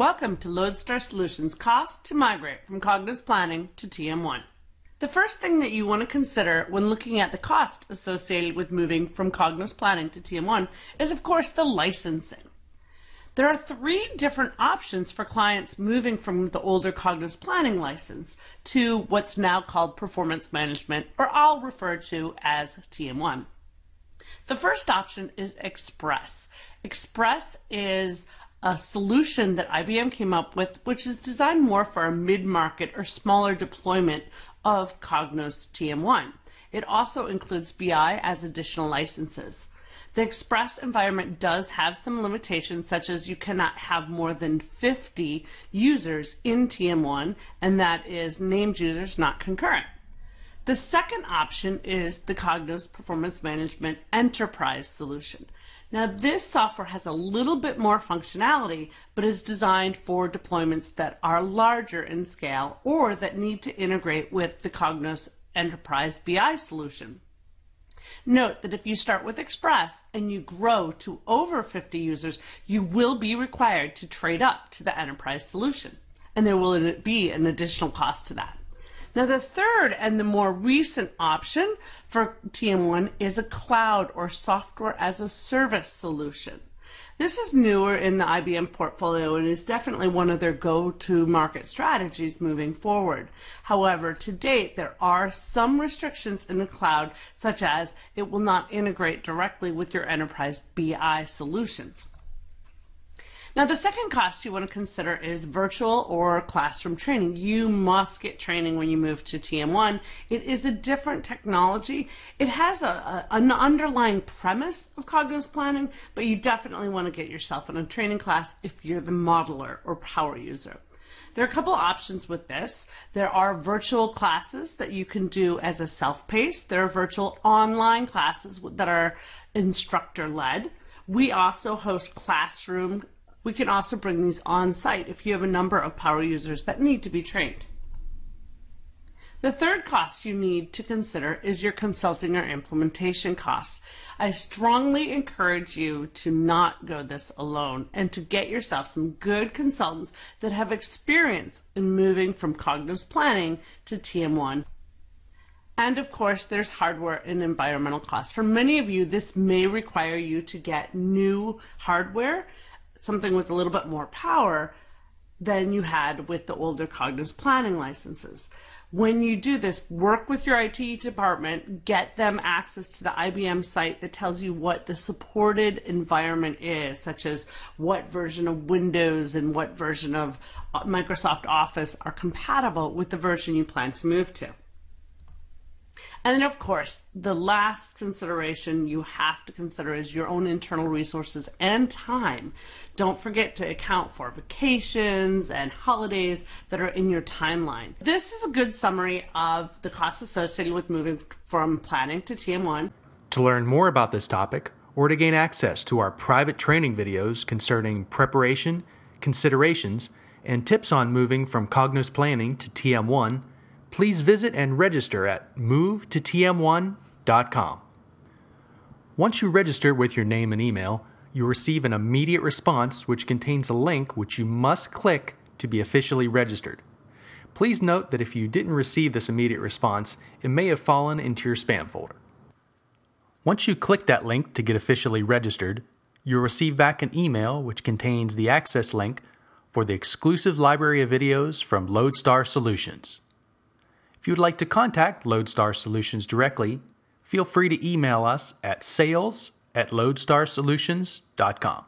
Welcome to Lodestar Solutions Cost to Migrate from Cognos Planning to TM1. The first thing that you want to consider when looking at the cost associated with moving from Cognos Planning to TM1 is, of course, the licensing. There are three different options for clients moving from the older Cognos Planning license to what's now called Performance Management, or I'll refer to as TM1. The first option is Express. Express is a solution that IBM came up with, which is designed more for a mid-market or smaller deployment of Cognos TM1. It also includes BI as additional licenses. The Express environment does have some limitations, such as you cannot have more than 50 users in TM1, and that is named users, not concurrent. The second option is the Cognos Performance Management Enterprise solution. Now, this software has a little bit more functionality, but is designed for deployments that are larger in scale or that need to integrate with the Cognos Enterprise BI solution. Note that if you start with Express and you grow to over 50 users, you will be required to trade up to the Enterprise solution, and there will be an additional cost to that. Now, the third and the more recent option for TM1 is a cloud or software as a service solution. This is newer in the IBM portfolio and is definitely one of their go-to market strategies moving forward. However, to date, there are some restrictions in the cloud, such as it will not integrate directly with your enterprise BI solutions. Now, the second cost you want to consider is virtual or classroom training. You must get training when you move to TM1. It is a different technology. It has an underlying premise of Cognos Planning, but you definitely want to get yourself in a training class if you're the modeler or power user. There are a couple options with this. There are virtual classes that you can do as a self-paced. There are virtual online classes that are instructor-led. We also host classroom. We can also bring these on site if you have a number of power users that need to be trained. The third cost you need to consider is your consulting or implementation costs. I strongly encourage you to not go this alone and to get yourself some good consultants that have experience in moving from Cognos Planning to TM1. And of course, there's hardware and environmental costs. For many of you, this may require you to get new hardware, something with a little bit more power than you had with the older Cognos Planning licenses. When you do this, work with your IT department, get them access to the IBM site that tells you what the supported environment is, such as what version of Windows and what version of Microsoft Office are compatible with the version you plan to move to. And then, of course, the last consideration you have to consider is your own internal resources and time. Don't forget to account for vacations and holidays that are in your timeline. This is a good summary of the costs associated with moving from planning to TM1. To learn more about this topic, or to gain access to our private training videos concerning preparation, considerations, and tips on moving from Cognos Planning to TM1, please visit and register at movetotm1.com. Once you register with your name and email, you'll receive an immediate response which contains a link which you must click to be officially registered. Please note that if you didn't receive this immediate response, it may have fallen into your spam folder. Once you click that link to get officially registered, you'll receive back an email which contains the access link for the exclusive library of videos from Lodestar Solutions. If you would like to contact Lodestar Solutions directly, feel free to email us at sales@lodestarsolutions.com.